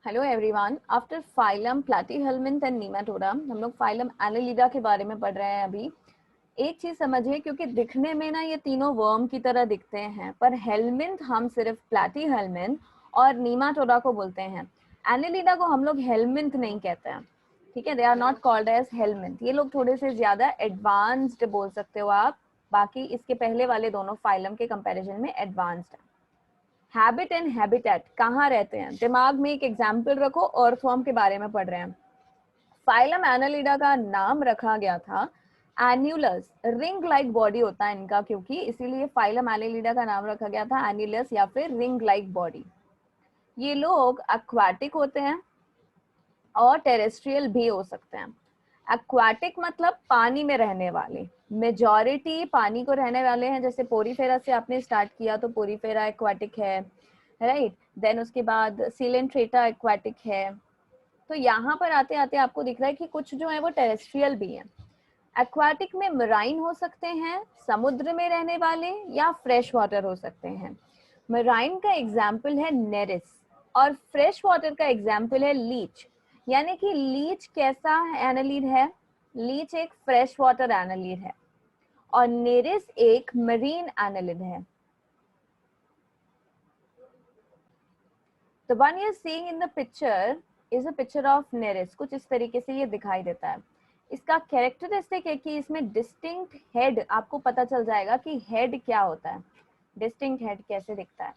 Hello everyone, after phylum platyhelminth and nematoda हम लोग phylum Annelida के बारे में पढ़ रहे हैं। अभी एक चीज समझिए, क्योंकि दिखने में ना ये तीनों वर्म की तरह दिखते हैं, पर हेल्मिन्थ हम सिर्फ प्लैटीहेल्मिन्थ और नीमाटोडा को बोलते हैं। एनालिडा को हम लोग हेल्मिन्थ नहीं कहते हैं, ठीक है। They are not called as helminth. ये लोग थोड़े से ज्यादा एडवांस्ड बोल सकते हो आप, बाकी इसके पहले वाले दोनों फाइलम के कंपेरिजन में एडवांस्ड है। हैबिट एंड हैबिटेट, कहाँ रहते हैं? दिमाग में एक एग्जाम्पल रखो, अर्थवर्म के बारे में पढ़ रहे हैं। फाइलम एनालिडा का नाम रखा गया था एन्यूलस, रिंग लाइक बॉडी होता है इनका, क्योंकि इसीलिए फाइलम एनालिडा का नाम रखा गया था एन्यूलस या फिर रिंग लाइक बॉडी। ये लोग एक्वाटिक होते हैं और टेरेस्ट्रियल भी हो सकते हैं। एक्वाटिक मतलब पानी में रहने वाले, मेजॉरिटी पानी को रहने वाले हैं। जैसे पोरीफेरा से आपने स्टार्ट किया तो पोरीफेरा एक्वाटिक है, राइट। देन उसके बाद सीलेंट्रेटा एक्वाटिक है। तो यहाँ पर आते आते आपको दिख रहा है कि कुछ जो है वो टेरेस्ट्रियल भी है। एक्वाटिक में मराइन हो सकते हैं, समुद्र में रहने वाले, या फ्रेश वाटर हो सकते हैं। मराइन का एग्जाम्पल है नेरिस और फ्रेश वाटर का एग्जाम्पल है लीच। यानी कि लीच कैसा एनालिड है? लीच एक फ्रेश वाटर एनालिड है और नेरिस एक मरीन एनालिड है। The one you're seeing in the picture is a picture of Nereis. कुछ इस तरीके से ये दिखाई देता है। इसका कैरेक्टरिस्टिक है कि इसमें डिस्टिंक्ट हेड, आपको पता चल जाएगा कि हेड क्या होता है, डिस्टिंक्ट हेड कैसे दिखता है।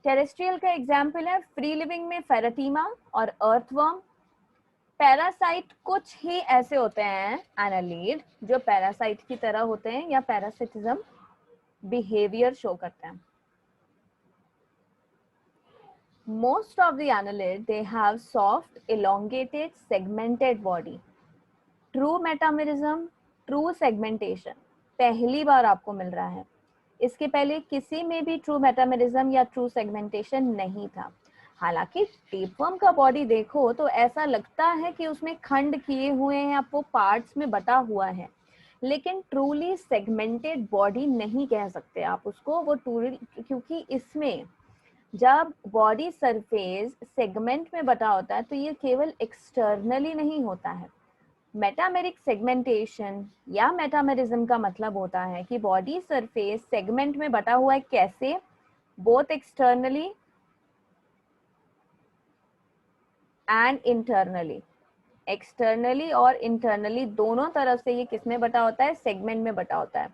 टेरेस्ट्रियल का एग्जाम्पल है फ्री लिविंग में फेराटीमा और अर्थवर्म। पैरासाइट कुछ ही ऐसे होते हैं एनालिड जो पैरासाइट की तरह होते हैं या पैरासिटिज्म बिहेवियर शो करते हैं। Most of the annelid, they have soft, elongated, segmented body. True metamerism, true segmentation पहली बार आपको मिल रहा है। इसके पहले किसी में भी ट्रू मेटामेरिज्म या ट्रू सेगमेंटेशन नहीं था। हालांकि टेपवर्म का बॉडी देखो तो ऐसा लगता है कि उसमें खंड किए हुए हैं, आपको पार्ट्स में बटा हुआ है, लेकिन ट्रूली सेगमेंटेड बॉडी नहीं कह सकते आप उसको वो ट्रूली, क्योंकि इसमें जब बॉडी सरफेस सेगमेंट में बटा होता है तो ये केवल एक्सटर्नली नहीं होता है। मेटामेरिक सेगमेंटेशन या मेटामेरिज्म का मतलब होता है कि बॉडी सरफेस सेगमेंट में बटा हुआ है। कैसे? Both externally and internally. Externally और इंटरनली दोनों तरफ से ये किस में बटा होता है? सेगमेंट में बटा होता है।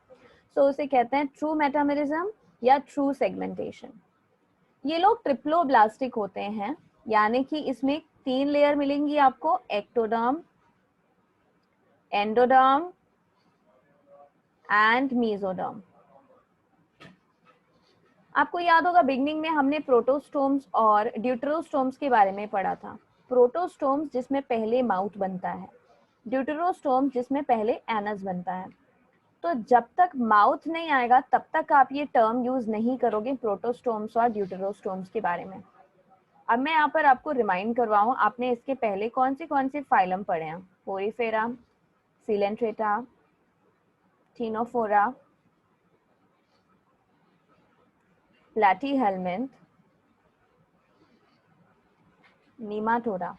सो उसे कहते हैं ट्रू मेटामेरिज्म या ट्रू सेगमेंटेशन। ये लोग ट्रिप्लोब्लास्टिक होते हैं, यानी कि इसमें 3 लेयर मिलेंगी आपको, एक्टोडर्म, एंडोडर्म एंड मेसोडर्म। आपको याद होगा बिगनिंग में हमने प्रोटोस्टोम्स और ड्यूटेरोस्टोम्स के बारे में पढ़ा था। प्रोटोस्टोम्स जिसमें पहले माउथ बनता है, ड्यूटेरोस्टोम्स जिसमें पहले एनस बनता है। तो जब तक माउथ नहीं आएगा तब तक आप ये टर्म यूज नहीं करोगे प्रोटोस्टोम्स और ड्यूटेरोस्टोम्स के बारे में। अब मैं यहाँ पर आपको रिमाइंड करवाऊं, आपने इसके पहले कौन से फाइलम पढ़े हैं? Porifera, coelenterata, ctenophora, platyhelminth, nematoda.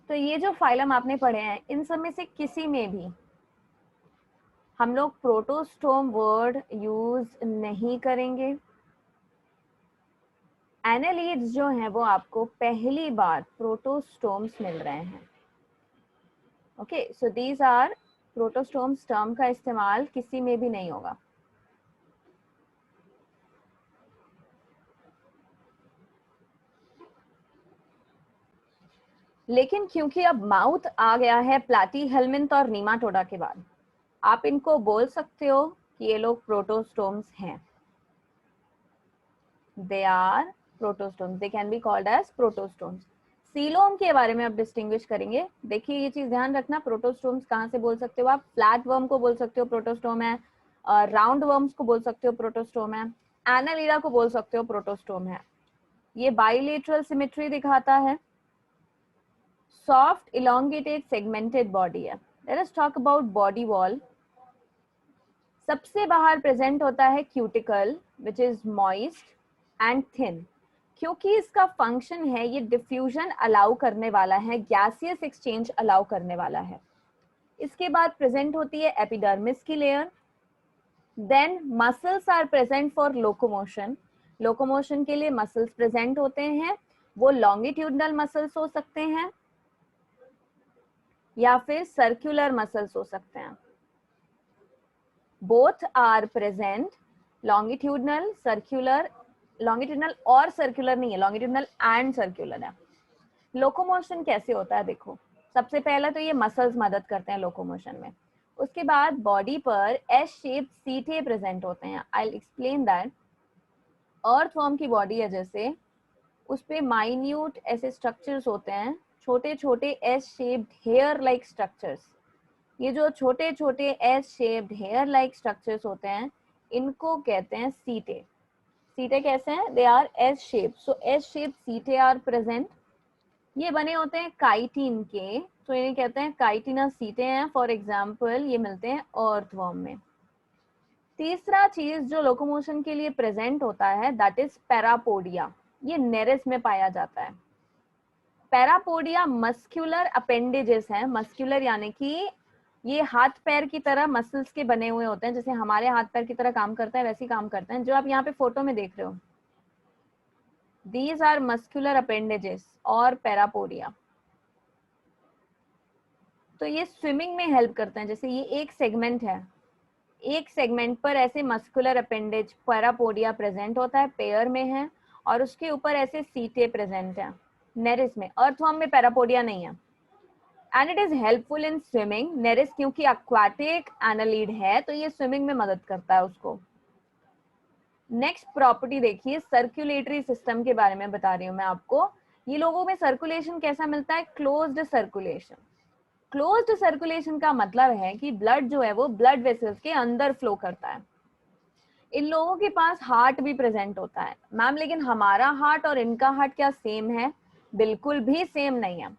तो ये जो फाइलम आपने पढ़े हैं, इन सब में से किसी में भी हम लोग प्रोटोस्टोम वर्ड यूज नहीं करेंगे। एनालिड्स जो हैं वो आपको पहली बार प्रोटोस्टोम्स मिल रहे हैं। Okay, so these are protostomes. Term का इस्तेमाल किसी में भी नहीं होगा। लेकिन क्योंकि अब माउथ आ गया है प्लैटीहेल्मिन्थ और नीमाटोडा के बाद, आप इनको बोल सकते हो कि ये लोग प्रोटोस्टोम्स हैं। They are protostomes, they can be called as protostomes. Coelom के बारे में अब डिस्टिंग्विश करेंगे। देखिए ये चीज ध्यान रखना, प्रोटोस्टोम्स कहाँ से बोल सकते हो आप? फ्लैट वर्म को बोल सकते हो प्रोटोस्टोम है, राउंड वर्म्स को बोल सकते हो प्रोटोस्टोम है, एनालिडा को बोल सकते हो प्रोटोस्टोम है। ये बाइलेटरल सिमेट्री दिखाता है, सॉफ्ट इलोंगेटेड सेगमेंटेड बॉडी है। Let us talk about body wall. सबसे बाहर प्रेजेंट होता है cuticle which is moist and thin. क्योंकि इसका फंक्शन है ये डिफ्यूजन अलाउ करने वाला है, गैसियस एक्सचेंज अलाउ करने वाला है। इसके बाद प्रेजेंट होती है एपिडर्मिस की layer. Then muscles are present for locomotion. Locomotion के लिए मसल्स प्रेजेंट होते हैं, वो लॉन्गिट्यूडनल मसल्स हो सकते हैं या फिर सर्कुलर मसल्स हो सकते हैं। Both are present, longitudinal circular, longitudinal और सर्कुलर नहीं है, लॉन्गिट्यूडनल एंड सर्कुलर है। लोकोमोशन कैसे होता है देखो, सबसे पहला तो ये मसल्स मदद करते हैं लोकोमोशन में। उसके बाद बॉडी पर एस शेप सीटे प्रेजेंट होते हैं। I will explain that. Earthworm की बॉडी है जैसे, उस पे माइन्यूट ऐसे स्ट्रक्चर्स होते हैं, छोटे छोटे S shaped hair like structures. ये जो छोटे छोटे S shaped hair like structures होते हैं इनको कहते हैं सीटे। सीटे कैसे हैं? They are S shape, so S shape setae are present. ये बने होते हैं काइटिन के, तो इन्हें कहते हैं काइटिना सीटे हैं। फॉर एग्जाम्पल ये मिलते हैं अर्थवर्म में। तीसरा चीज जो लोकोमोशन के लिए प्रेजेंट होता है दैट इज पैरापोडिया। ये नेरिस में पाया जाता है। पैरापोडिया मस्क्यूलर अपेंडेजेस हैं। मस्क्यूलर यानी कि ये हाथ पैर की तरह मसल्स के बने हुए होते हैं, जैसे हमारे हाथ पैर की तरह काम करता है वैसे ही काम करते हैं, जो आप यहाँ पे फोटो में देख रहे हो। These are muscular appendages और पैरापोडिया। तो ये स्विमिंग में हेल्प करते हैं। जैसे ये एक सेगमेंट है, एक सेगमेंट पर ऐसे मस्कुलर अपेंडेज पैरापोडिया प्रेजेंट होता है, पेयर में है, और उसके ऊपर ऐसे सीटे प्रेजेंट है नेरिस में। अर्थवर्म में पैरापोडिया नहीं है। And it is helpful in swimming. Nereis क्योंकि एक्वाटिक एनालिड है तो ये स्विमिंग में मदद करता है उसको। नेक्स्ट प्रॉपर्टी देखिए, सर्कुलेटरी सिस्टम के बारे में बता रही हूँ मैं आपको। ये लोगों में सर्कुलेशन कैसा मिलता है? Closed circulation. क्लोज्ड सर्कुलेशन का मतलब है कि ब्लड जो है वो ब्लड वेसल्स के अंदर फ्लो करता है। इन लोगों के पास हार्ट भी प्रेजेंट होता है। मैम लेकिन हमारा हार्ट और इनका हार्ट क्या सेम है? बिल्कुल भी सेम नहीं है।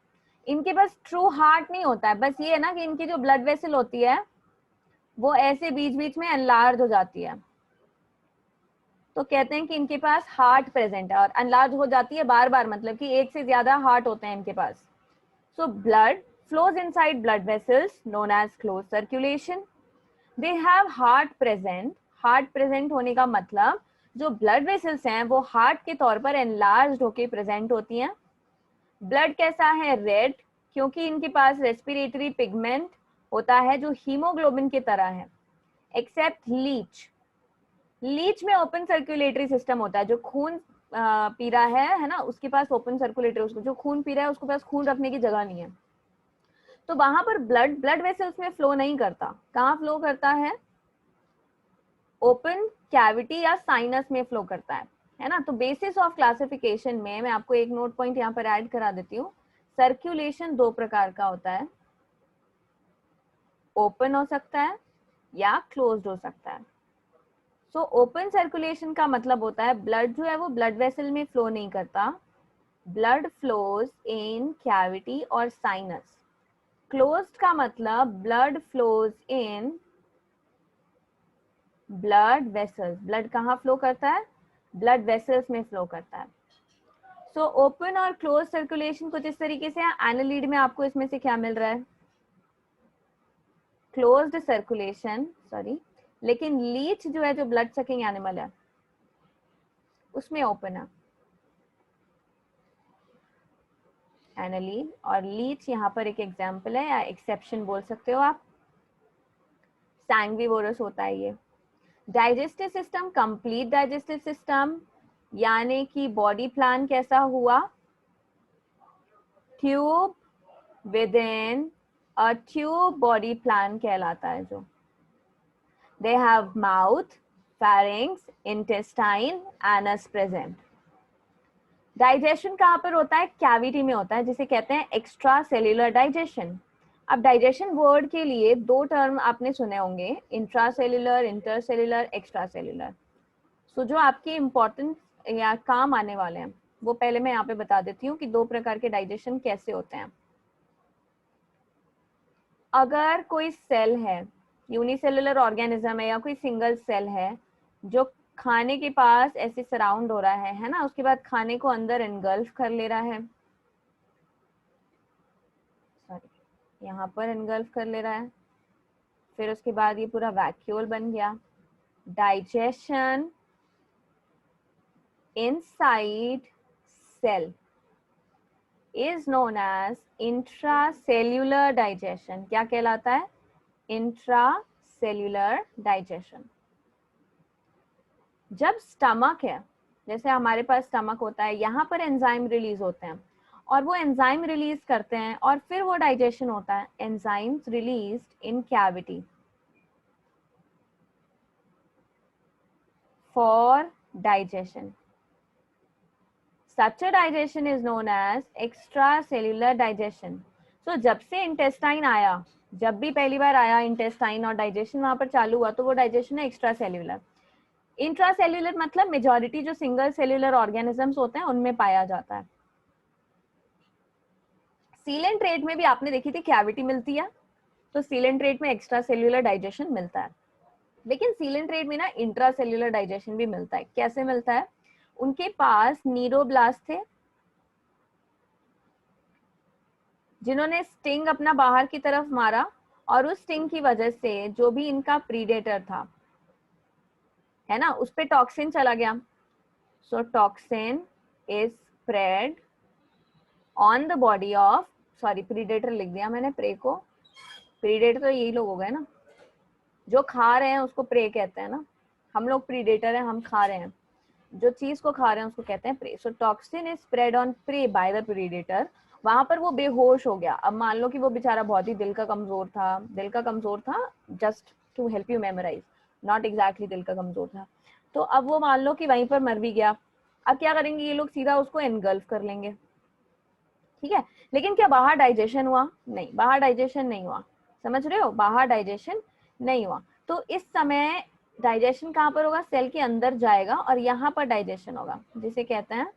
इनके पास ट्रू हार्ट नहीं होता है, बस ये है ना कि इनकी जो ब्लड वेसल होती है वो ऐसे बीच बीच में एनलार्ज हो जाती है, तो कहते हैं कि इनके पास हार्ट प्रेजेंट है। और एनलार्ज हो जाती है बार बार, मतलब कि एक से ज्यादा हार्ट होते हैं इनके पास। So blood flows inside blood vessels known as closed circulation. They have heart present. Heart present होने का मतलब जो blood vessels हैं वो heart के तौर पर enlarged होके present होती हैं। Blood कैसा है? Red, क्योंकि इनके पास respiratory pigment होता है जो hemoglobin की तरह है। Except leech. लीच में ओपन सर्कुलेटरी सिस्टम होता है। जो खून पी रहा है ना, उसके पास ओपन सर्कुलेटरी, उसको जो खून पी रहा है उसके पास खून रखने की जगह नहीं है, तो वहां पर ब्लड वेसल्स में फ्लो नहीं करता। कहाँ फ्लो करता है? ओपन कैविटी या साइनस में फ्लो करता है ना। तो बेसिस ऑफ क्लासिफिकेशन में मैं आपको एक नोट पॉइंट यहाँ पर ऐड करा देती हूँ। सर्कुलेशन दो प्रकार का होता है, ओपन हो सकता है या क्लोज्ड हो सकता है। सो ओपन सर्कुलेशन का मतलब होता है ब्लड जो है वो ब्लड वेसल में फ्लो नहीं करता, ब्लड फ्लोज इन कैविटी और साइनस। क्लोज्ड का मतलब blood flows in blood vessels. Blood कहाँ फ्लो करता है? ब्लड वेसल्स में फ्लो करता है। सो ओपन और क्लोज सर्कुलेशन कुछ इस तरीके से। एनालिड में आपको इसमें से क्या मिल रहा है? क्लोज्ड सर्कुलेशन, सॉरी, लेकिन लीच जो है, जो ब्लड सकिंग एनिमल है, उसमें ओपन है एनालिड। और लीच यहाँ पर एक एग्जाम्पल है या एक्सेप्शन बोल सकते हो आप। सैंग्विवोरस होता है ये। Digestive system, complete digestive system, यानी कि बॉडी प्लान कैसा हुआ? Tube with in a tube body plan कहलाता है जो। They have mouth, pharynx, intestine, anus present. Digestion कहाँ पर होता है? कैविटी में होता है, जिसे कहते हैं एक्स्ट्रा सेल्यूलर डाइजेशन। अब डाइजेशन वर्ड के लिए दो टर्म आपने सुने होंगे, इंट्रासेल्यूलर, इंटरसेल्यूलर, एक्स्ट्रा सेल्यूलर। सो जो आपके इम्पोर्टेंट या काम आने वाले हैं वो पहले मैं यहाँ पे बता देती हूँ कि दो प्रकार के डाइजेशन कैसे होते हैं। अगर कोई सेल है, यूनिसेलुलर ऑर्गेनिज्म है या कोई सिंगल सेल है जो खाने के पास ऐसे सराउंड हो रहा है ना, उसके बाद खाने को अंदर एनगल्फ कर ले रहा है, सॉरी यहाँ पर एनगल्फ कर ले रहा है, फिर उसके बाद ये पूरा वैक्यूल बन गया। Digestion inside cell is known as intracellular digestion। क्या कहलाता है? intracellular digestion। जब स्टमक है, जैसे हमारे पास स्टमक होता है, यहाँ पर एंजाइम रिलीज होते हैं और वो एंजाइम रिलीज करते हैं और फिर वो डाइजेशन होता है। Enzymes released in cavity for digestion. Such a digestion is known as extracellular digestion। So जब से इंटेस्टाइन आया, जब भी पहली बार आया इंटेस्टाइन और डाइजेशन वहां पर चालू हुआ, तो वो डाइजेशन है एक्स्ट्रा सेल्यूलर। इंट्रासेल्यूलर मतलब मेजॉरिटी जो सिंगल सेल्यूलर ऑर्गेनिजम्स होते हैं उनमें पाया जाता है। सीलेंट्रेट में भी आपने देखी थी कैविटी मिलती है, तो सीलेंट्रेट में एक्स्ट्रा सेल्यूलर डाइजेशन मिलता है। लेकिन सीलेंट्रेट में ना इंट्रासेल्यूलर डाइजेशन भी मिलता है। कैसे मिलता है? उनके पास नीरोब्लास्ट थे जिन्होंने स्टिंग अपना बाहर की तरफ मारा और उस स्टिंग की वजह से जो भी इनका प्रीडेटर था, है ना, उस पे टॉक्सिन चला गया। So toxin is spread on the body of, sorry predator लिख दिया मैंने, प्रे को। प्रीडेटर तो यही लोग हो गए ना, जो खा रहे हैं उसको प्रे कहते हैं ना। हम लोग प्रीडेटर हैं, हम खा रहे हैं, जो चीज को खा रहे हैं उसको कहते हैं prey. So toxin is spread on prey by the predator. वहां पर वो बेहोश हो गया। अब मान लो कि वो बेचारा बहुत ही दिल का कमजोर था, just to help you memorise, not exactly दिल का कमजोर था। तो अब वो मान लो कि वहीं पर मर भी गया। अब क्या करेंगे ये लोग? सीधा उसको एनगल्फ कर लेंगे, ठीक है। लेकिन क्या बाहर डाइजेशन हुआ? नहीं, बाहर डाइजेशन नहीं हुआ। समझ रहे हो? बाहर डाइजेशन नहीं हुआ। तो इस समय डाइजेशन कहाँ पर होगा? सेल के अंदर जाएगा और यहाँ पर डाइजेशन होगा, जिसे कहते हैं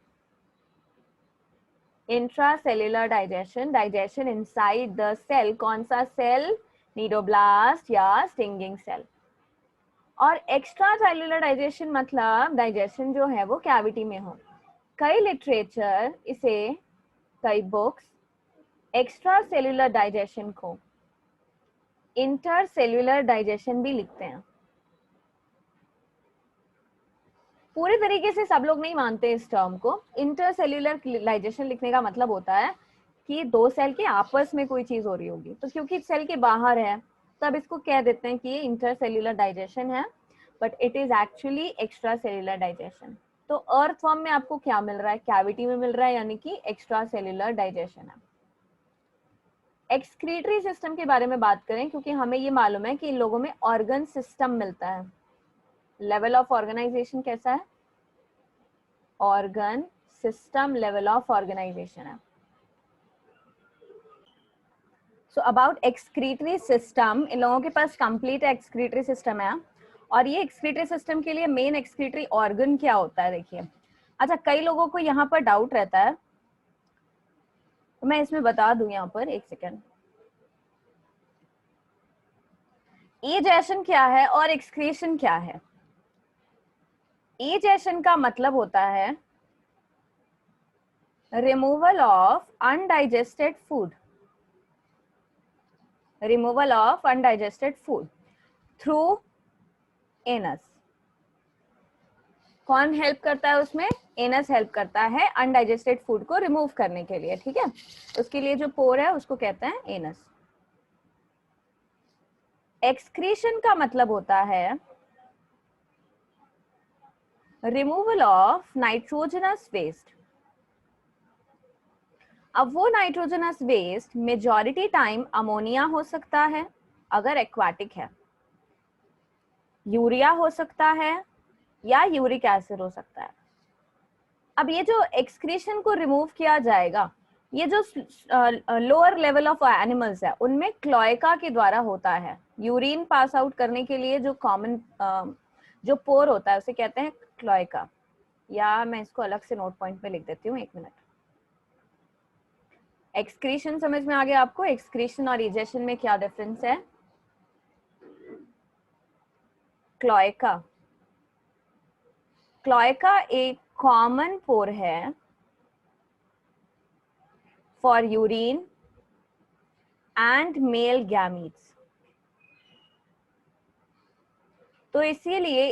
intracellular digestion. Digestion inside the cell. कौन सा सेल? नीडोब्लास्ट या स्टिंगिंग सेल। और एक्स्ट्रा सेल्युलर डाइजेशन मतलब डाइजेशन जो है वो कैविटी में हो। कई लिटरेचर इसे, कई बुक्स एक्स्ट्रा सेल्युलर डाइजेशन को इंटरसेल्युलर डाइजेशन भी लिखते हैं। पूरे तरीके से सब लोग नहीं मानते इस टर्म को। इंटरसेल्युलर डाइजेशन लिखने का मतलब होता है कि दो सेल के आपस में कोई चीज हो रही होगी, तो क्योंकि सेल के बाहर है तब इसको कह देते हैं कि ये इंटरसेल्युलर डाइजेशन है, but it is actually extra cellular digestion. तो अर्थ फॉर्म में आपको क्या मिल रहा है? कैविटी में मिल रहा है, यानी कि एक्स्ट्रा सेल्युलर डाइजेशन है। एक्सक्रीटरी सिस्टम के बारे में बात करें, क्योंकि हमें ये मालूम है कि इन लोगों में ऑर्गन सिस्टम मिलता है। लेवल ऑफ ऑर्गेनाइजेशन कैसा है? Organ system level of organisation है। सो अबाउट एक्सक्रीटरी सिस्टम, इन लोगों के पास कंप्लीट एक्सक्रीटरी सिस्टम है। और ये एक्सक्रीटरी सिस्टम के लिए मेन एक्सक्रीटरी ऑर्गन क्या होता है? देखिए, अच्छा कई लोगों को यहाँ पर डाउट रहता है, तो मैं इसमें बता दूं यहाँ पर, एक सेकेंड। इजेशन क्या है और एक्सक्रीशन क्या है? इजेशन का मतलब होता है removal of undigested food, removal of undigested food through anus. कौन हेल्प करता है उसमें? एनस हेल्प करता है अनडाइजेस्टेड फूड को रिमूव करने के लिए, ठीक है। उसके लिए जो पोर है उसको कहते हैं एनस। एक्सक्रीशन का मतलब होता है रिमूवल ऑफ नाइट्रोजनस वेस्ट। अब वो nitrogenous waste majority time ammonia हो सकता है अगर एक्वाटिक है, यूरिया हो सकता है, या यूरिक एसिड हो सकता है। अब ये जो एक्सक्रीशन को रिमूव किया जाएगा, ये जो लोअर लेवल ऑफ एनिमल्स है उनमें क्लोएका के द्वारा होता है। यूरिन पास आउट करने के लिए जो कॉमन जो पोर होता है उसे कहते हैं क्लोएका, या मैं इसको अलग से नोट पॉइंट पे लिख देती हूँ, एक मिनट। एक्सक्रीशन समझ में आ गया आपको? एक्सक्रीशन और इजेशन में क्या डिफरेंस है? क्लोएका क्लोएका एक कॉमन पोर है for urine and male gametes. तो इसीलिए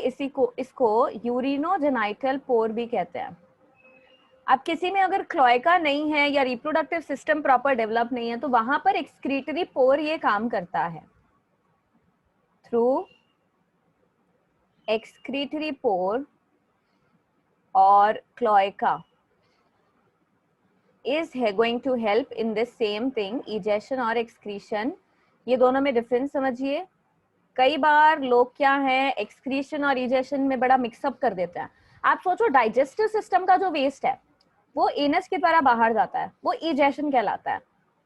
इसको यूरिनोजेनाइटल पोर भी कहते हैं। अब किसी में अगर क्लोएका नहीं है या रिप्रोडक्टिव सिस्टम प्रॉपर डेवलप नहीं है तो वहां पर एक्सक्रीटरी पोर ये काम करता है। थ्रू एक्सक्रीटरी पोर और cloaca is going to help in this same thing, egestion और excretion। ये दोनों में डिफरेंस समझिए। कई बार लोग क्या है एक्सक्रीशन और इजेशन में बड़ा मिक्सअप कर देते हैं। आप सोचो डाइजेस्टिव सिस्टम का जो वेस्ट है वो एनस की तरह बाहर जाता है, वो इजेशन कहलाता है।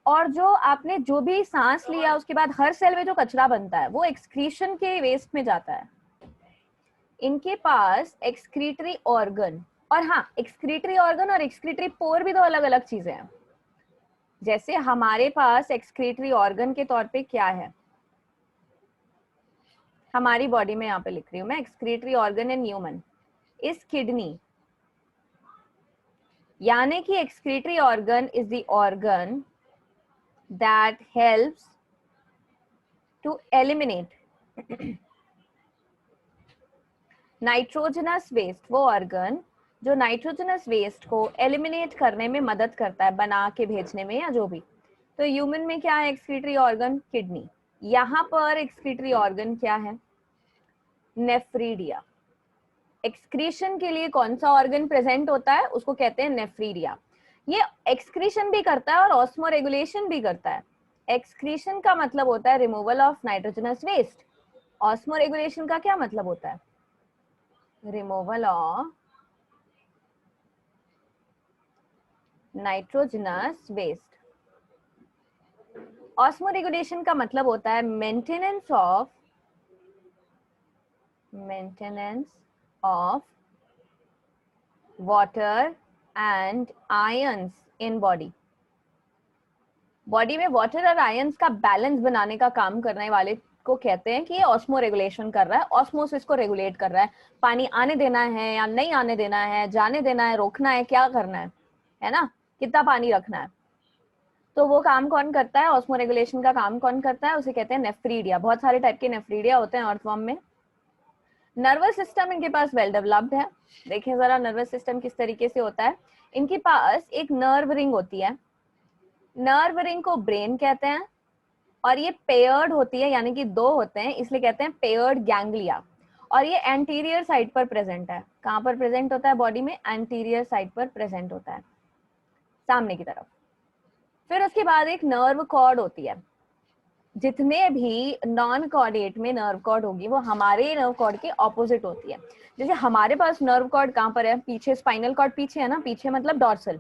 और जो आपने जो भी सांस लिया उसके बाद हर सेल में जो कचरा बनता है वो एक्सक्रीशन के वेस्ट में जाता है। इनके पास एक्सक्रीटरी ऑर्गन, और हाँ एक्सक्रीटरी ऑर्गन और एक्सक्रीटरी पोर भी दो अलग अलग चीजें हैं। जैसे हमारे पास एक्सक्रीटरी ऑर्गन के तौर पे क्या है हमारी बॉडी में, यहाँ पे लिख रही हूँ मैं, excretory organ in human is kidney. यानी कि excretory organ is the organ that helps to eliminate nitrogenous waste, वो ऑर्गन जो नाइट्रोजनस वेस्ट को एलिमिनेट करने में मदद करता है, बना के भेजने में या जो भी। तो ह्यूमन में क्या है एक्सक्रीटरी ऑर्गन, किडनी। यहाँ पर एक्सक्रीटरी ऑर्गन क्या है, नेफ्रीडिया। एक्सक्रीशन के लिए कौन सा ऑर्गन प्रेजेंट होता है उसको कहते हैं नेफ्रीडिया। ये एक्सक्रीशन भी करता है और ऑस्मो रेगुलेशन भी करता है। एक्सक्रीशन का मतलब होता है removal of nitrogenous waste. Osmoregulation का क्या मतलब होता है, removal of nitrogenous waste. Osmoregulation का मतलब होता है maintenance of water and ions in body. Body में वाटर और आयंस का बैलेंस बनाने का काम करने वाले को कहते हैं कि ये ऑस्मो रेगुलेशन कर रहा है, ऑस्मोसिस को रेगुलेट कर रहा है। पानी आने देना है या नहीं आने देना है, जाने देना है, रोकना है, क्या करना है ना, कितना पानी रखना है। तो वो काम कौन करता है, ऑस्मो रेगुलेशन का काम कौन करता है, उसे कहते हैं नेफ्रीडिया। बहुत सारे टाइप के नेफ्रीडिया होते हैं अर्थवर्म में। नर्वस सिस्टम इनके पास वेल डेवलप्ड है। देखिए जरा नर्वस सिस्टम किस तरीके से होता है। इनके पास एक नर्व रिंग होती है, नर्व रिंग को ब्रेन कहते हैं, और ये पेयर्ड होती है, यानी कि दो होते हैं इसलिए कहते हैं पेयर्ड गैंग्लिया। और ये एंटीरियर साइड पर प्रेजेंट है। कहाँ पर प्रेजेंट होता है बॉडी में, एंटीरियर साइड पर प्रेजेंट होता है, सामने की तरफ। फिर उसके बाद एक नर्व कॉर्ड होती है। जितने भी नॉन कॉर्डेट में नर्व कॉर्ड होगी वो हमारे नर्व कॉर्ड के ऑपोजिट होती है। जैसे हमारे पास नर्व कॉर्ड कहाँ पर है, पीछे, स्पाइनल कॉर्ड पीछे है ना, पीछे मतलब डॉर्सल।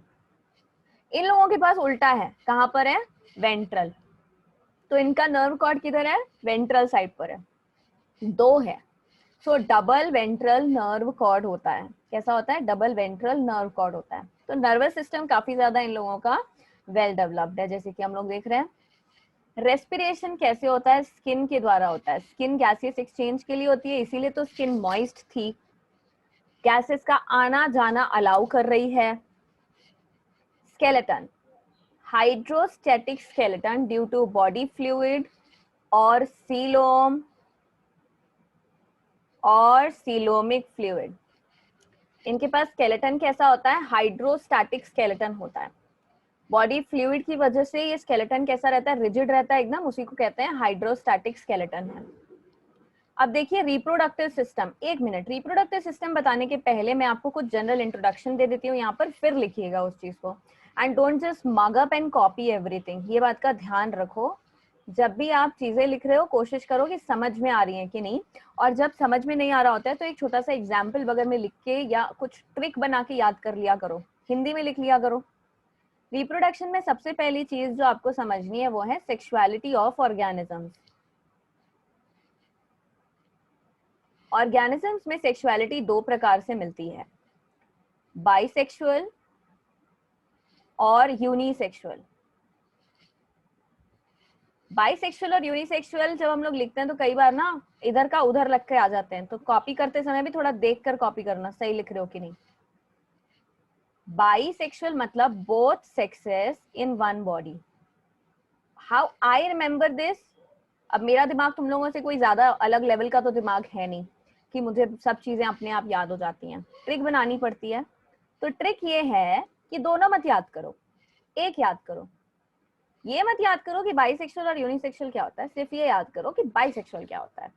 इन लोगों के पास उल्टा है, कहाँ पर है, वेंट्रल। तो इनका नर्व कॉर्ड किधर है, वेंट्रल साइड पर है, दो है। So double ventral nerve cord होता है। कैसा होता है, डबल वेंट्रल नर्व कॉर्ड होता है। तो नर्वस सिस्टम काफी ज्यादा इन लोगों का वेल डेवलप्ड है, जैसे कि हम लोग देख रहे हैं। रेस्पिरेशन कैसे होता है, स्किन के द्वारा होता है। स्किन गैसेस एक्सचेंज के लिए होती है, इसीलिए तो स्किन मॉइस्ट थी, गैसेस का आना जाना अलाउ कर रही है। Skeleton, hydrostatic skeleton due to body fluid और सीलोम और सीलोमिक फ्लूइड। इनके पास स्केलेटन कैसा होता है, हाइड्रोस्टैटिक स्केलेटन होता है। बॉडी फ्लूइड की वजह से ये स्केलेटन कैसा रहता है, रिजिड रहता है एकदम, उसी को कहते हैं हाइड्रोस्टैटिक स्केलेटन है। अब देखिए रिप्रोडक्टिव सिस्टम। एक मिनट, रिप्रोडक्टिव सिस्टम बताने के पहले मैं आपको कुछ जनरल इंट्रोडक्शन दे देती हूँ यहाँ पर, फिर लिखिएगा उस चीज को। And don't just mug up and copy everything, ये बात का ध्यान रखो। जब भी आप चीजें लिख रहे हो कोशिश करो कि समझ में आ रही है कि नहीं, और जब समझ में नहीं आ रहा होता है तो एक छोटा सा एग्जाम्पल बगल में लिख के या कुछ ट्रिक बना के याद कर लिया करो, हिंदी में लिख लिया करो। रिप्रोडक्शन में सबसे पहली चीज जो आपको समझनी है वो है सेक्सुअलिटी ऑफ ऑर्गेनिजम्स। ऑर्गेनिजम्स में सेक्सुअलिटी दो प्रकार से मिलती है, बाइसेक्सुअल और यूनिसेक्सुअल। बाइसेक्सुअल और यूनिसेक्सुअल जब हम लोग लिखते हैं तो कई बार ना इधर का उधर लग के आ जाते हैं, तो कॉपी करते समय भी थोड़ा देख कर कॉपी करना, सही लिख रहे हो कि नहीं। बाइसेक्सुअल मतलब both sexes in one body. How I remember this, अब मेरा दिमाग तुम लोगों से कोई ज्यादा अलग लेवल का तो दिमाग है नहीं कि मुझे सब चीजें अपने आप याद हो जाती हैं, ट्रिक बनानी पड़ती है। तो ट्रिक ये है कि दोनों मत याद करो, एक याद करो। ये मत याद करो कि बाइसेक्सुअल और यूनिसेक्सुअल क्या होता है, सिर्फ ये याद करो कि बाइसेक्सुअल क्या होता है।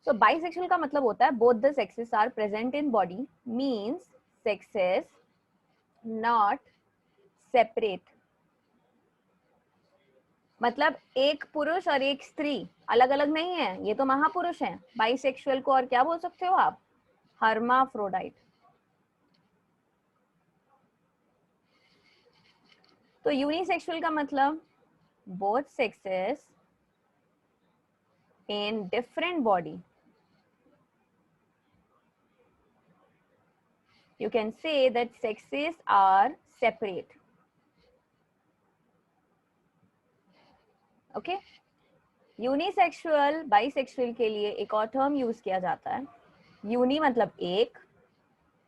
तो बाइसेक्सुअल का मतलब होता है both the sexes are present in body, means sexes not separate. मतलब एक पुरुष और एक स्त्री अलग अलग नहीं है, ये तो महापुरुष हैं। बाइसेक्सुअल को और क्या बोल सकते हो आप, हर्माफ्रोडाइट। तो यूनिसेक्सुअल का मतलब both sexes in different body, you can say that sexes are separate. Okay, unisexual bisexual के लिए एक और टर्म यूज किया जाता है, यूनि मतलब एक,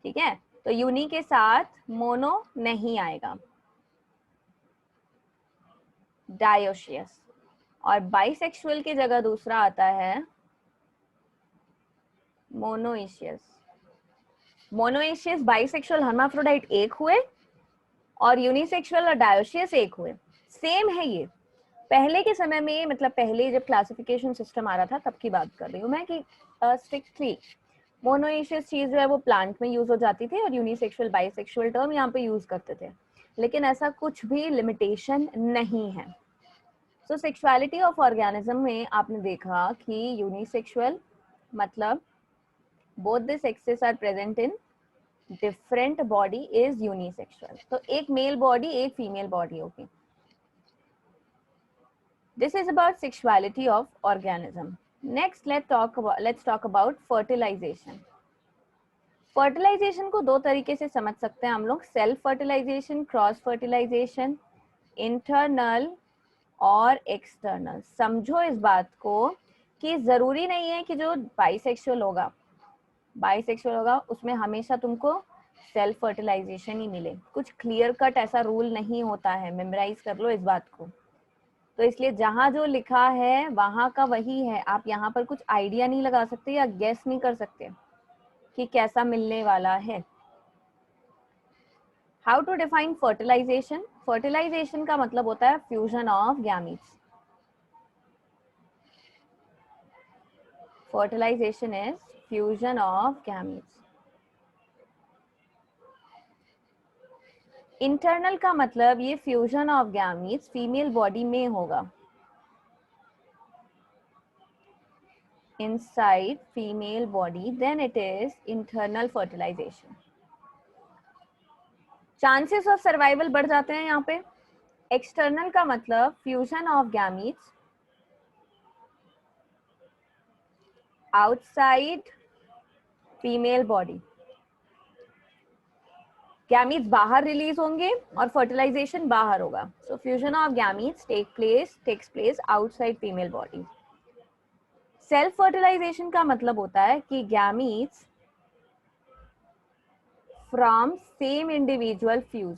ठीक है, तो यूनि के साथ मोनो नहीं आएगा, डायोशियस। और बाइसेक्सुअल की जगह दूसरा आता है मोनोइशियस। मोनोइशियस बाइसेक्सुअल हर्माफ्रोडाइट एक हुए और यूनिसेक्सुअल और डायोशियस एक हुए, सेम है ये। पहले के समय में, मतलब पहले जब क्लासिफिकेशन सिस्टम आ रहा था तब की बात कर रही हूँ मैं, कि स्ट्रिक्टली मोनोइशियस चीज जो है वो प्लांट में यूज हो जाती थी और यूनिसेक्सुअल बाइसेक्सुअल टर्म यहाँ पे यूज करते थे, लेकिन ऐसा कुछ भी लिमिटेशन नहीं है। सो सेक्सुअलिटी ऑफ ऑर्गेनिज्म में आपने देखा कि यूनिसेक्सुअल मतलब both the sexes are present in different body is unisexual. तो एक मेल बॉडी एक फीमेल बॉडी होगी। This is about sexuality of organism. Next, let's talk about fertilization. Fertilisation को दो तरीके से समझ सकते हैं हम लोग, self fertilisation, cross fertilisation, internal और एक्सटर्नल। समझो इस बात को कि जरूरी नहीं है कि जो बाइसेक्सुअल होगा उसमें हमेशा तुमको सेल्फ फर्टिलाइजेशन ही मिले। कुछ क्लियर कट ऐसा रूल नहीं होता है, मेमोराइज कर लो इस बात को। तो इसलिए जहां जो लिखा है वहां का वही है, आप यहाँ पर कुछ आइडिया नहीं लगा सकते या गेस नहीं कर सकते कि कैसा मिलने वाला है। How to define fertilisation, fertilisation का मतलब होता है fusion of gametes. Fertilisation is fusion of gametes. Internal का मतलब ये fusion of gametes female body में होगा, inside female body, then it is internal fertilization. Chances of survival बढ़ जाते हैं यहाँ पे। एक्सटर्नल का मतलब fusion of gametes outside female body. Gametes बाहर रिलीज होंगे और फर्टिलाइजेशन बाहर होगा। So fusion of gametes takes place outside female body. Self fertilisation का मतलब होता है कि gametes from same individual fuse.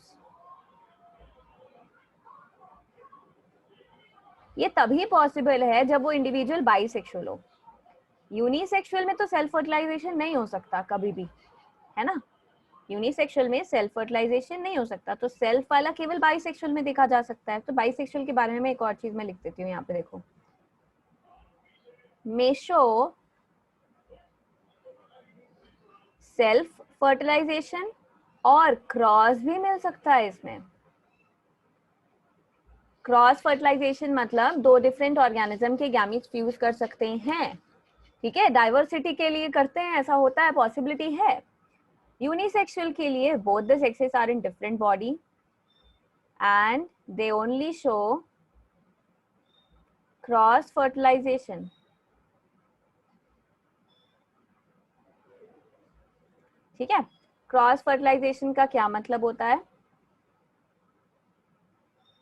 ये तभी पॉसिबल है जब वो इंडिविजुअल बाइसेक्सुअल हो। यूनिसेक्सुअल में तो सेल्फ फर्टिलाइजेशन नहीं हो सकता कभी भी, है ना। यूनिसेक्सुअल में सेल्फ फर्टिलाइजेशन नहीं हो सकता, तो सेल्फ वाला केवल बाइसेक्सुअल में देखा जा सकता है। तो बाइसेक्सुअल के बारे में एक और चीज मैं लिख देती हूँ यहाँ पे, देखो मेशो सेल्फ फर्टिलाइजेशन और क्रॉस भी मिल सकता है इसमें। क्रॉस फर्टिलाइजेशन मतलब दो डिफरेंट ऑर्गेनिज्म के गैमीट्स फ्यूज कर सकते हैं, ठीक है, डाइवर्सिटी के लिए करते हैं, ऐसा होता है, पॉसिबिलिटी है। यूनिसेक्सुअल के लिए both the sexes are in different body and they only show cross fertilisation. ठीक है, क्रॉस फर्टिलाइजेशन का क्या मतलब होता है,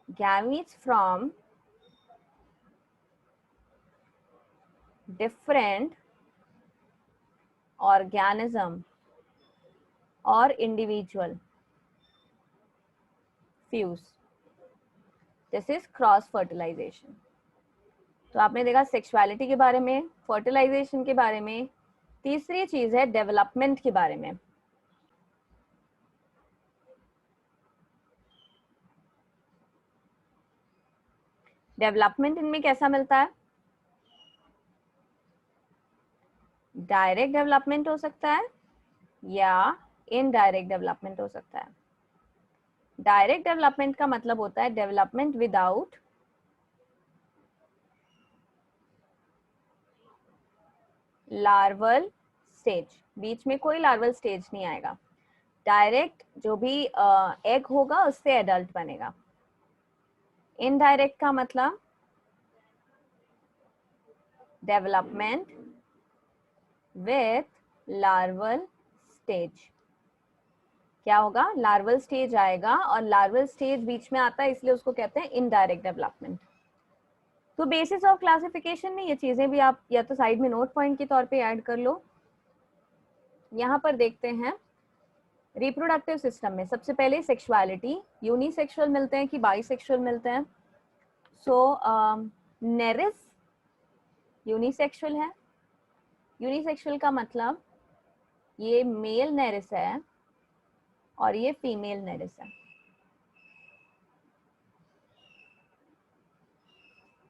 gametes from different organism or individual fuse. This is cross fertilisation. तो आपने देखा सेक्सुअलिटी के बारे में, फर्टिलाइजेशन के बारे में. तीसरी चीज है डेवलपमेंट के बारे में. डेवलपमेंट इनमें कैसा मिलता है? डायरेक्ट डेवलपमेंट हो सकता है या इनडायरेक्ट डेवलपमेंट हो सकता है. डायरेक्ट डेवलपमेंट का मतलब होता है डेवलपमेंट विदाउट लार्वल स्टेज. बीच में कोई लार्वल स्टेज नहीं आएगा. डायरेक्ट जो भी एग होगा उससे एडल्ट बनेगा. इनडायरेक्ट का मतलब डेवलपमेंट विथ लार्वल स्टेज. क्या होगा? लार्वल स्टेज आएगा और लार्वल स्टेज बीच में आता है, इसलिए उसको कहते हैं इनडायरेक्ट डेवलपमेंट. तो बेसिस ऑफ क्लासिफिकेशन में ये चीजें भी आप या तो साइड में नोट पॉइंट के तौर पे ऐड कर लो. यहाँ पर देखते हैं रिप्रोडक्टिव सिस्टम में सबसे पहले सेक्सुअलिटी. यूनिसेक्सुअल मिलते हैं कि बाइसेक्सुअल मिलते हैं? सो नेरिस यूनिसेक्सुअल है. यूनिसेक्सुअल का मतलब ये मेल नेरिस है और ये फीमेल नेरिस है.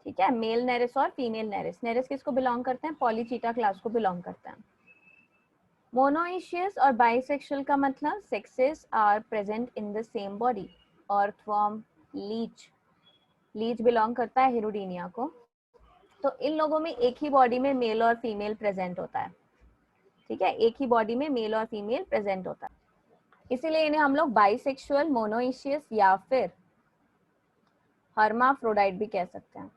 ठीक है, मेल नेरिस और फीमेल नेरिस. नेरिस किसको बिलोंग करते हैं? पॉलीचीटा क्लास को बिलोंग करते हैं. मोनोइशियस और बाइसेक्सुअल का मतलब sexes are present in the same body. Earthworm, leech. Leech belong करता है हिरुडीनिया को. तो इन लोगों में एक ही बॉडी में मेल और फीमेल प्रेजेंट होता है. ठीक है, एक ही बॉडी में मेल और फीमेल प्रेजेंट होता है, इसीलिए इन्हें हम लोग बाइसेक्सुअल, मोनोइशियस या फिर हर्माफ्रोडाइट भी कह सकते हैं.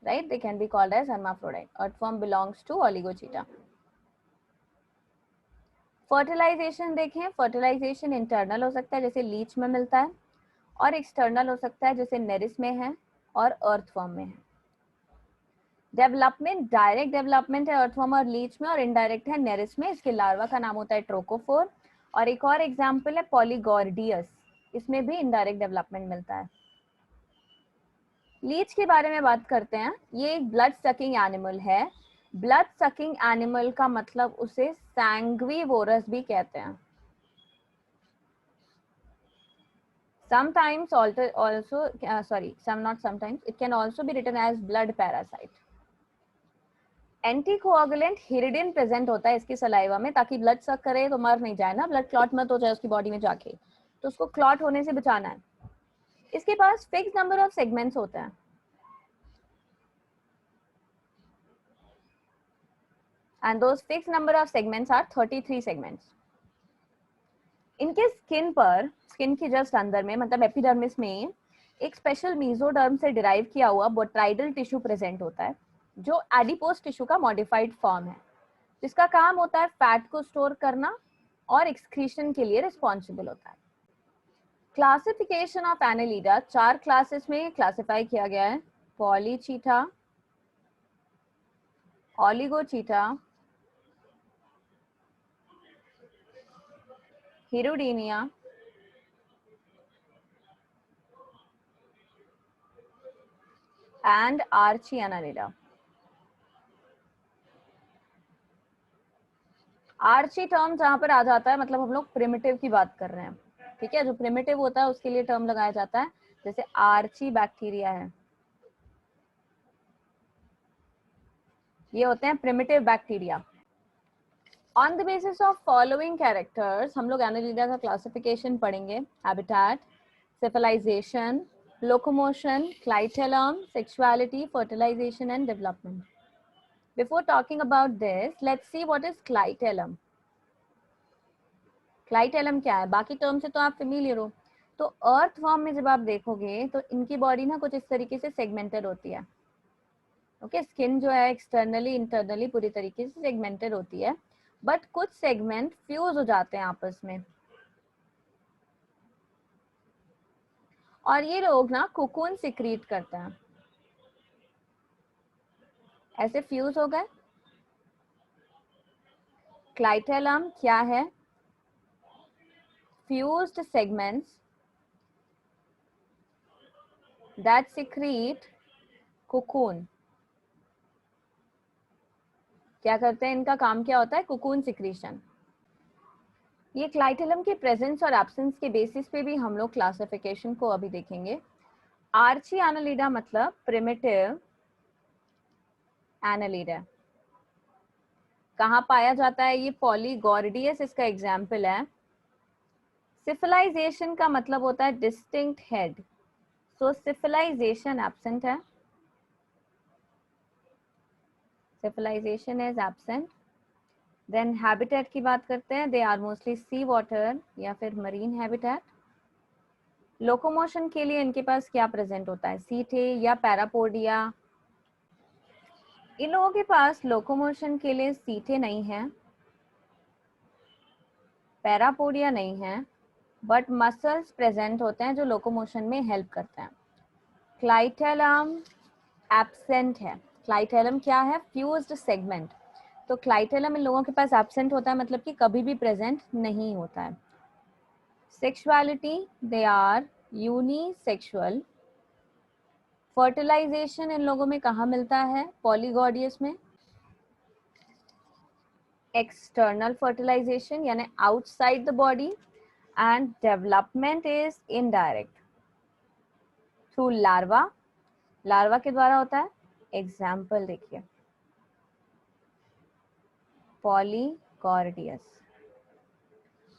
Right, they can be called as hermaphrodite. Earthworm belongs to oligochaeta. Fertilisation देखें. फर्टिलाइजेशन इंटरनल हो सकता है जैसे लीच में मिलता है, और एक्सटर्नल हो सकता है जैसे नेरिस में है और अर्थवर्म में है. डेवलपमेंट डायरेक्ट डेवलपमेंट है अर्थवर्म और लीच में, और इनडायरेक्ट है नेरिस में. इसके लार्वा का नाम होता है ट्रोकोफोर. और एक और एग्जाम्पल है पॉलीगॉर्डियस, इसमें भी इनडायरेक्ट डेवलपमेंट मिलता है. लीच के बारे में बात करते हैं. ये एक ब्लड सकिंग एनिमल है. ब्लड सकिंग एनिमल का मतलब उसे सैंग्विवोरस भी कहते हैं. Sometimes also not sometimes, it can also be written as blood parasite. Anticoagulant hirudin present होता है इसकी सलाइवा में, ताकि ब्लड सक करे तो मर नहीं जाए ना, ब्लड क्लॉट मत हो जाए उसकी बॉडी में जाके, तो उसको क्लॉट होने से बचाना है. इसके पास फिक्स नंबर ऑफ सेगमेंट्स होते हैं. And those fix number of segments are 33 segments. इनके स्किन पर, स्किन के जस्ट अंदर में, मतलब एपिडर्मिस में, एक स्पेशल मेसोडर्म से डिराइव किया हुआ बोट्राइडल टिश्यू प्रेजेंट होता है, जो एडिपोज टिश्यू का मॉडिफाइड फॉर्म है, जिसका काम होता है फैट को स्टोर करना और एक्सक्रीशन के लिए रिस्पॉन्सिबल होता है. क्लासिफिकेशन ऑफ एनालिडा 4 क्लासेस में क्लासिफाई किया गया है. Polychaeta, oligochaeta, hirudinea and archi annelida. Archi term जहां पर आ जाता है मतलब हम लोग प्रिमिटिव की बात कर रहे हैं. ठीक है, जो प्रिमिटिव होता है उसके लिए टर्म लगाया जाता है, जैसे आर्ची बैक्टीरिया है, ये होते हैं primitive bacteria. On the basis of following characters हम लोग एनालिडा का क्लासिफिकेशन पढ़ेंगे. Habitat, civilisation, locomotion, clitellum, sexuality, fertilisation and development. Before talking about this, let's see what is clitellum. Clitellum क्या है? बाकी टर्म से तो आप फेमिलियर हो. तो अर्थवर्म में जब आप देखोगे तो इनकी बॉडी ना कुछ इस तरीके से सेगमेंटेड होती है. ओके, स्किन जो है एक्सटर्नली इंटरनली पूरी तरीके से सेगमेंटेड होती है, बट कुछ सेगमेंट फ्यूज हो जाते हैं आपस में. और ये लोग ना कोकून सिक्रीट करते हैं. ऐसे फ्यूज हो गए। क्लाइटेलम क्या है? Fused segments that secrete cocoon. क्या करते हैं, इनका काम क्या होता है? Cocoon secretion. ये क्लाइटेलम के प्रेजेंस और एब्सेंस के बेसिस पे भी हम लोग क्लासिफिकेशन को अभी देखेंगे। आर्ची एनालिडा मतलब प्रिमिटिव एनालिडा। कहाँ पाया जाता है ये? पॉलीगॉर्डियस इसका एग्जाम्पल है। सिफिलाइजेशन का मतलब होता है distinct head, so cephalisation absent है, cephalisation is absent. Then habitat की बात करते हैं, they are mostly sea water या फिर मरीन हैबिटेट। लोकोमोशन के लिए इनके पास क्या प्रेजेंट होता है? सीटे या पैरापोडिया? इन लोगों के पास लोकोमोशन के लिए सीटे नहीं है, पैरापोडिया नहीं है, बट मसल्स प्रेजेंट होते हैं जो लोकोमोशन में हेल्प करते हैं। क्लाइटेलम एब्सेंट है। क्लाइटेलम क्या है? Fused segment. तो क्लाइटेलम इन लोगों के पास एब्सेंट होता है, मतलब कि कभी भी प्रेजेंट नहीं होता है। Sexuality, they are unisexual. Fertilisation इन लोगों में कहाँ मिलता है? पॉलीगॉडियस में। एक्सटर्नल फर्टिलाइजेशन यानी outside the body, and development is indirect through larva. Larva के द्वारा होता है। एग्जाम्पल देखिए, पॉलीगॉर्डियस।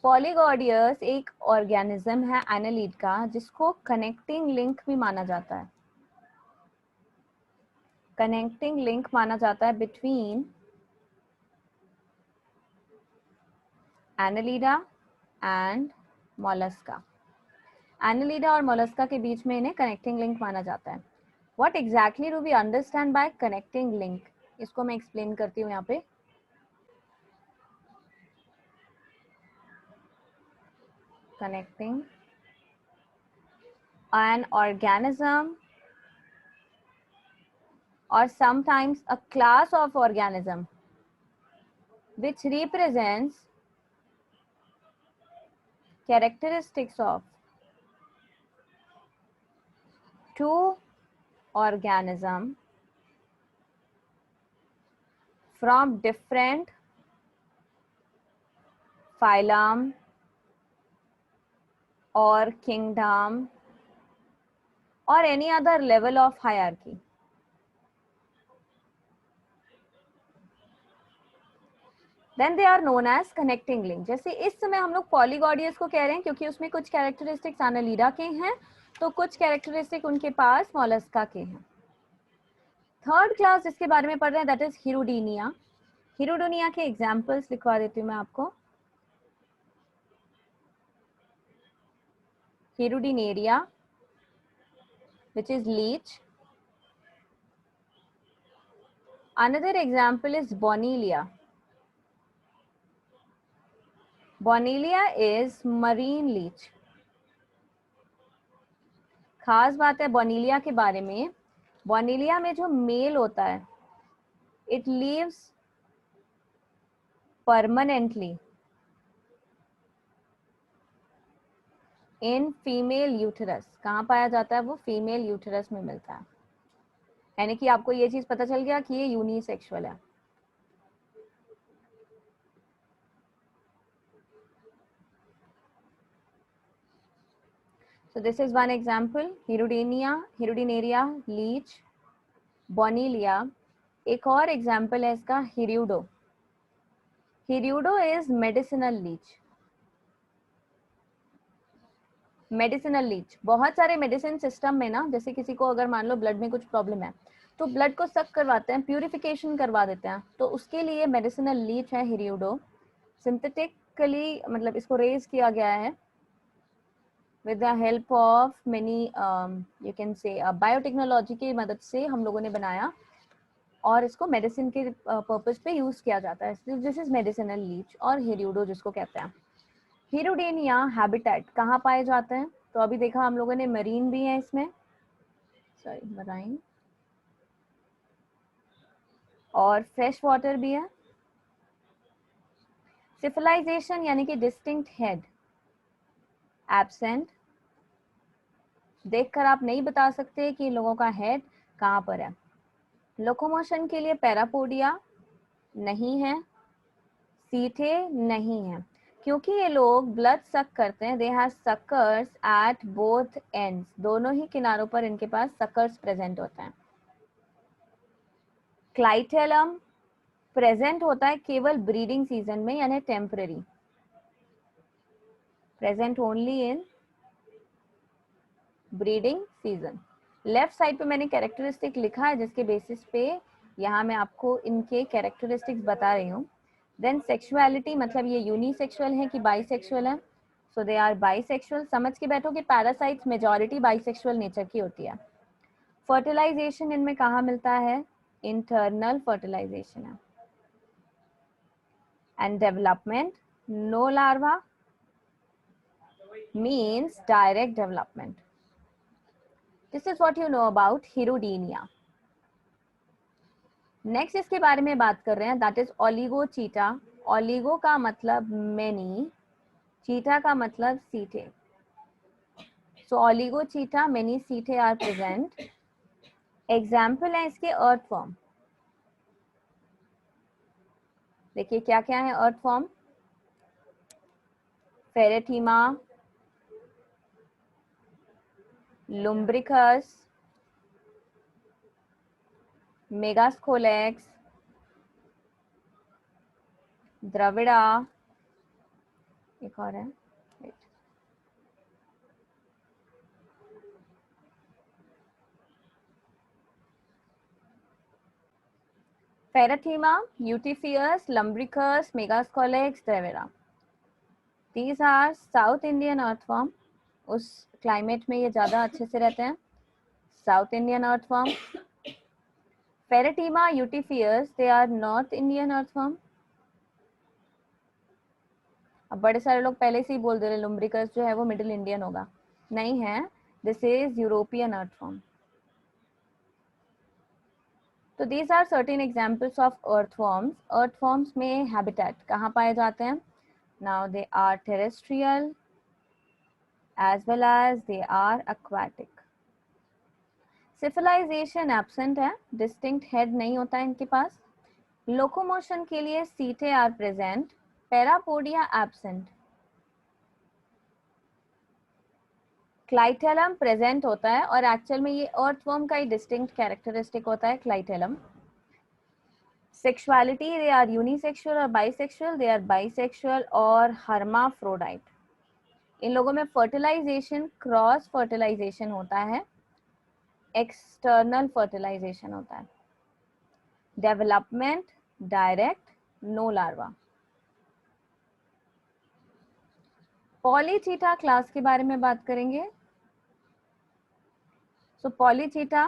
पॉलीगॉर्डियस एक ऑर्गेनिज्म है एनालिड का, जिसको कनेक्टिंग लिंक भी माना जाता है। कनेक्टिंग लिंक माना जाता है between Annelida and Mollusca. Annelida और मोलस्का के बीच में इन्हें कनेक्टिंग लिंक माना जाता है। What exactly do we understand by connecting link? इसको मैं एक्सप्लेन करती हूँ यहाँ पे। Connecting an organism or sometimes a class of organism which represents characteristics of two organism from different phylum or kingdom or any other level of hierarchy. Then they are known as connecting link. जैसे इस समय हम लोग पॉलीगॉडियस को कह रहे हैं क्योंकि उसमें कुछ कैरेक्टरिस्टिक्स एनालिडा के हैं, तो कुछ कैरेक्टरिस्टिक उनके पास मोलस्का के हैं। थर्ड क्लास जिसके बारे में पढ़ रहे हैं दैट इज हिरुडीनिया। हिरुडीनिया के एग्जाम्पल्स लिखवा देती हूँ मैं आपको। Hirudinaria which is leech. Another example is Bonilia. Bonilia is marine leech. खास बात है बोनीलिया के बारे में, बोनीलिया में जो मेल होता है it lives permanently in female uterus. कहाँ पाया जाता है वो? फीमेल यूटेरस में मिलता है। यानी कि आपको ये चीज पता चल गया कि ये यूनिसेक्सुअल है। So this is one example, Hirudineria, leech, Bonilia. एक और एग्जाम्पल है इसका, hirudo. Hirudo is medicinal leech. Medicinal leech बहुत सारे मेडिसिन सिस्टम में ना, जैसे किसी को अगर मान लो ब्लड में कुछ प्रॉब्लम है तो ब्लड को सक करवाते हैं, प्यूरिफिकेशन करवा देते हैं, तो उसके लिए मेडिसिनल लीच है हिरियोडो। सिंथेटिकली मतलब इसको रेज किया गया है with the help of many you can say biotechnology की मदद से हम लोगों ने बनाया और इसको मेडिसिन के पर्पस पे यूज किया जाता है। दिस इज मेडिसिनल लीच और हिरियोडो जिसको कहते हैं। हिरुडेनिया हैबिटेट कहाँ पाए जाते हैं? तो अभी देखा हम लोगों ने मरीन भी है इसमें, सॉरी मराइन, और फ्रेश वाटर भी है। सिफिलाइजेशन यानी कि डिस्टिंक्ट हेड एब्सेंट, देखकर आप नहीं बता सकते कि इन लोगों का हेड कहाँ पर है। लोकोमोशन के लिए पैरापोडिया नहीं है, सीठे नहीं है, क्योंकि ये लोग ब्लड सक करते हैं। They have suckers at both ends, दोनों ही किनारों पर इनके पास सकर्स प्रेजेंट होते हैं। क्लाइटेलम प्रेजेंट होता है केवल ब्रीडिंग सीजन में, यानी temporary, present only in breeding season. Left side पे मैंने कैरेक्टरिस्टिक लिखा है जिसके बेसिस पे यहाँ मैं आपको इनके कैरेक्टरिस्टिक्स बता रही हूँ। देन सेक्सुअलिटी, मतलब ये यूनिसेक्सुअल है कि बाइसेक्सुअल है। सो दे आर बाइसेक्सुअल। समझ के बैठो कि पैरासाइट्स मेजॉरिटी बाइसेक्सुअल नेचर की होती है। फर्टिलाइजेशन इनमें कहाँ मिलता है? इंटरनल फर्टिलाइजेशन है। And development, no larva means direct development. This is what you know about Hirudinea. Next इसके बारे में बात कर रहे हैं, दैट इज ओलिगोचीटा। ओलिगो का मतलब मेनी, चीटा का मतलब सीटे। सो ओलिगोचीटा मेनी सीटे आर प्रेजेंट। एग्जाम्पल है इसके अर्थवॉर्म। देखिए क्या क्या है अर्थवॉर्म। फेरेटीमा, लुम्ब्रिकस, मेगास्कोलेक्स, द्रविड़ा, एक और है, Ferretima, Eutyphius, Lumbricus, Megascolex, Drevera. These are South Indian earthworm. उस क्लाइमेट में ये ज़्यादा अच्छे से रहते हैं। South Indian earthworm. Ferretima, Eutyphius, they are North Indian earthworm. अब बड़े सारे लोग पहले से ही बोल दे रहे Lumbricus जो है वो मिडिल इंडियन होगा, नहीं है, दिस इज यूरोपियन earthworm. तो these are certain examples of earthworms. Earthworms में habitat कहाँ पाए जाते हैं? Now they are terrestrial as well as they are aquatic. Civilization absent है, distinct head नहीं होता है इनके पास। Locomotion के लिए सीटे are present, Parapodia absent. Clitellum present होता है और एक्चुअल में ये अर्थवर्म का ही डिस्टिंक्ट कैरेक्टरिस्टिक होता है clitellum. Sexuality, they are unisexual और बाइसेक्सुअल, दे आर बाइसेक्सुअल और हर्माफ्रोडाइट। इन लोगों में फर्टिलाइजेशन क्रॉस फर्टिलाइजेशन होता है, एक्सटर्नल फर्टिलाइजेशन होता है। Development direct, no larva. Polychaeta class के बारे में बात करेंगे। सो पॉलीचीटा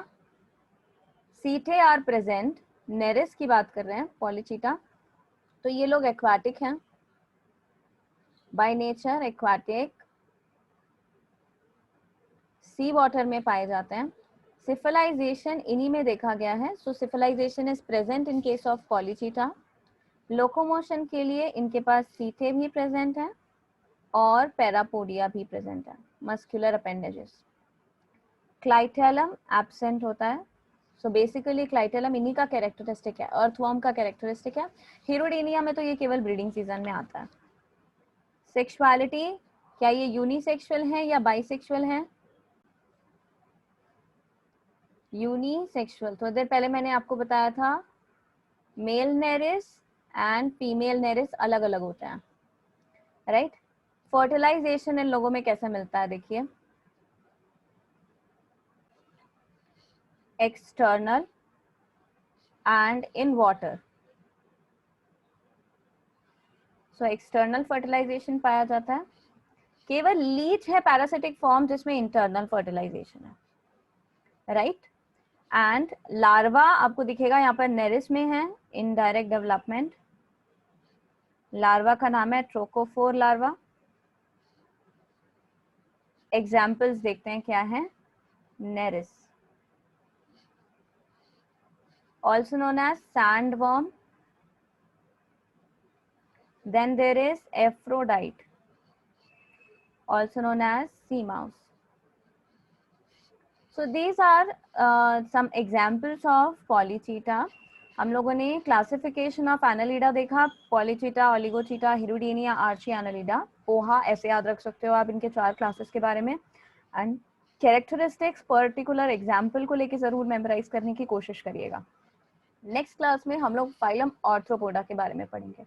सीटे आर प्रेजेंट, नेरिस की बात कर रहे हैं पॉलीचीटा। तो ये लोग एक्वाटिक हैं, by nature aquatic, sea water में पाए जाते हैं। सिफिलाइजेशन इन्हीं में देखा गया है। So cephalisation is present in case of polychaeta. Locomotion के लिए इनके पास सीटे भी प्रेजेंट है और पैरापोडिया भी प्रेजेंट है, मस्कुलर अपेंडेजेस। क्लाइटेलम एब्सेंट होता है। सो बेसिकली क्लाइटेलम इन्हीं का कैरेक्टरिस्टिक है, अर्थवर्म का कैरेक्टरिस्टिक है। हिरोडीनिया में तो ये केवल ब्रीडिंग सीजन में आता है। सेक्सुअलिटी, क्या ये यूनिसेक्सुअल है या बाइसेक्सुअल है? यूनिसेक्सुअल। थोड़ी देर पहले मैंने आपको बताया था male Nereis and female Nereis अलग अलग होते हैं, राइट? फर्टिलाइजेशन इन लोगों में कैसे मिलता है देखिए, external and in water. So external fertilisation पाया जाता है। केवल लीच है पैरासिटिक फॉर्म जिसमें इंटरनल फर्टिलाइजेशन है, राइट? एंड लार्वा आपको दिखेगा यहाँ पर नेरिस में है, इनडायरेक्ट डेवलपमेंट। लार्वा का नाम है ट्रोकोफोर लार्वा। एग्जाम्पल्स देखते हैं क्या है। Nereis, also known as sandworm. Then there is Aphrodite, also known as sea mouse. So these are some examples of Polychaeta. हम लोगों ने क्लासिफिकेशन ऑफ एनालिडा देखा, पॉलीचीटा, ओलिगोचीटा, हिरुडीनिया, आर्ची एनालिडा, पोहा, ऐसे याद रख सकते हो आप इनके 4 क्लासेस के बारे में. एंड कैरेक्टरिस्टिक्स पर्टिकुलर एग्जाम्पल को लेके जरूर मेमोराइज करने की कोशिश करिएगा. नेक्स्ट क्लास में हम लोग फाइलम आर्थ्रोपोडा के बारे में पढ़ेंगे.